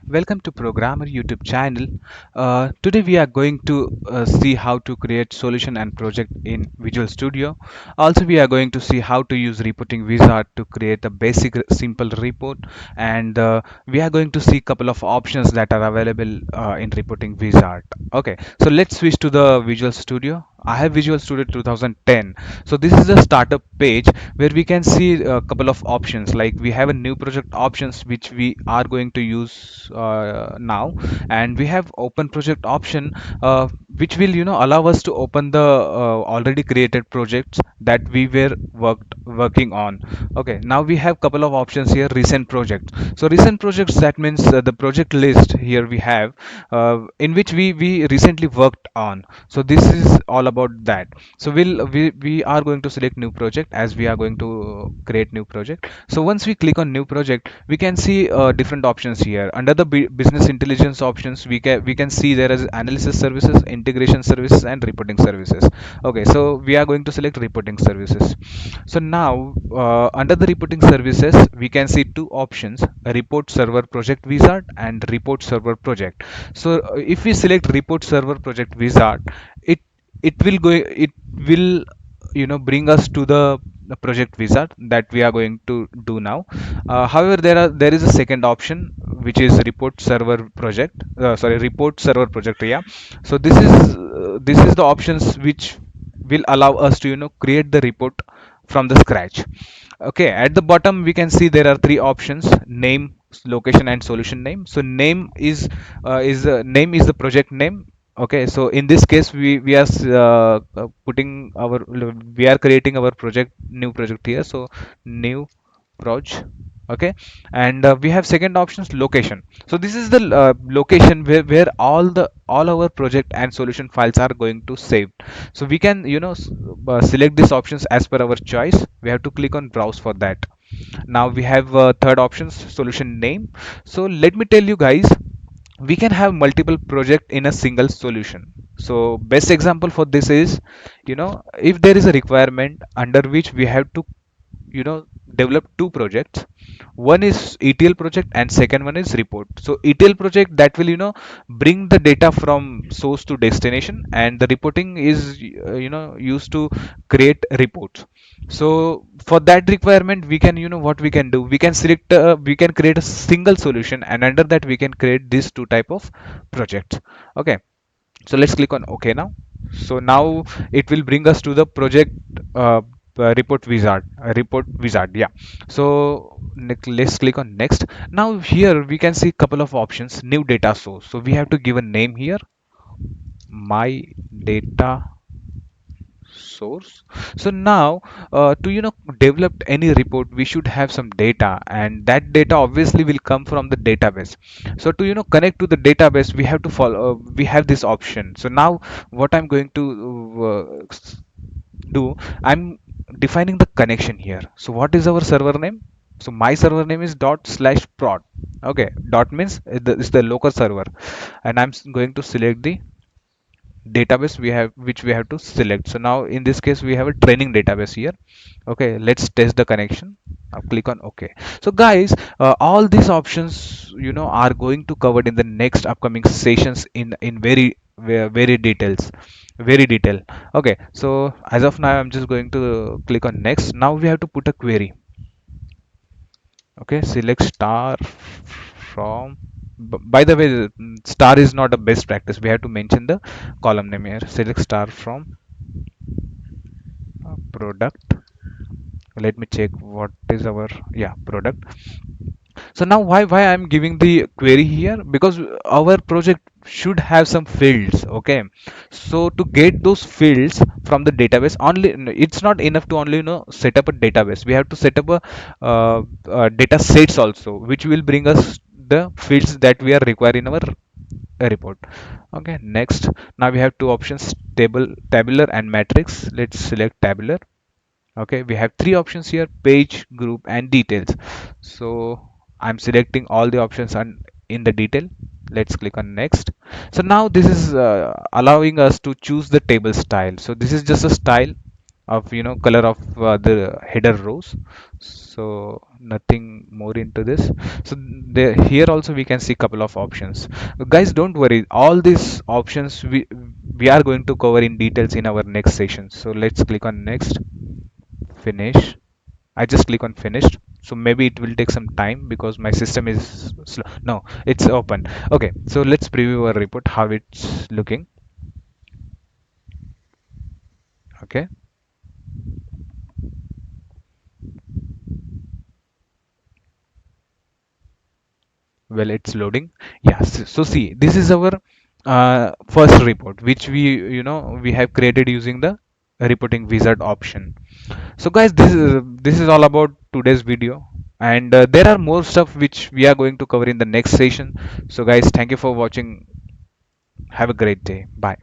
Welcome to Programmer YouTube channel. Today we are going to see how to create solution and project in Visual Studio. Also we are going to see how to use reporting wizard to create a basic simple report, and we are going to see couple of options that are available in reporting wizard. Okay, so let's switch to the Visual Studio. I have Visual Studio 2010. So this is the startup page where we can see a couple of options, like we have a new project options which we are going to use now, and we have open project option which will allow us to open the already created projects that we were working on. Okay, now we have couple of options here. Recent projects, so recent projects, that means the project list here we have in which we recently worked on. So this is all about that. So we are going to select new project as we are going to create new project. So once we click on new project, we can see different options here. Under the business intelligence options, we can see there is analysis services, integration services, and reporting services. Okay, so we are going to select reporting services. So now under the reporting services, we can see two options: a report server project wizard and report server project. So if we select report server project wizard, it it will bring us to the project wizard that we are going to do now. However, there is a second option which is report server project, sorry, report server project, yeah. So this is the options which will allow us to create the report from the scratch. Okay, at the bottom we can see there are three options: name, location, and solution name. So name is the project name. Okay, so in this case we are putting our we are creating our project, new project here. So new proj. Okay, and we have second options, location. So this is the location where all our project and solution files are going to save. So we can select these options as per our choice. We have to click on browse for that. Now we have third options, solution name. So let me tell you guys, we can have multiple project in a single solution. So best example for this is, if there is a requirement under which we have to you know develop two projects. One is ETL project and second one is report. So ETL project, that will bring the data from source to destination, and the reporting is used to create reports. So for that requirement, we can what we can do, we can select we can create a single solution, and under that we can create these two type of projects. Okay, so let's click on OK now. So now it will bring us to the project report wizard, yeah. So let's click on next. Now here we can see couple of options. New data source, so we have to give a name here, my data source. So now to develop any report, we should have some data, and that data obviously will come from the database. So to connect to the database, we have to follow we have this option. So now what I'm going to do, I'm defining the connection here. So what is our server name? So my server name is dot slash prod. Okay, dot means is the local server, and I'm going to select the database we have, which we have to select. So now in this case we have a training database here. Okay, let's test the connection. Now click on OK. So guys, all these options are going to covered in the next upcoming sessions in very details, very detail. Okay, so as of now I'm just going to click on next. Now we have to put a query. Okay, select star from, by the way, star is not a best practice. We have to mention the column name here. Select star from product. Let me check what is our, yeah, product. So now why I'm giving the query here, because our project should have some fields. Okay, so to get those fields from the database only, no, it's not enough to only set up a database. We have to set up data sets also, which will bring us the fields that we are required in our report. Okay, next. Now we have two options, tabular and matrix. Let's select tabular. Okay, we have three options here: page, group, and details. So I'm selecting all the options in the detail. Let's click on next. So now this is allowing us to choose the table style. So this is just a style. of color of the header rows. So nothing more into this. So there, here also we can see couple of options. Guys, don't worry, all these options we are going to cover in details in our next session. So let's click on next, finish. I just click on finished. So maybe it will take some time because my system is slow. No, it's open. Okay, so let's preview our report how it's looking. Okay, well, it's loading. Yes, so see, this is our first report which we have created using the reporting wizard option. So guys, this is all about today's video, and there are more stuff which we are going to cover in the next session. So guys, thank you for watching. Have a great day. Bye.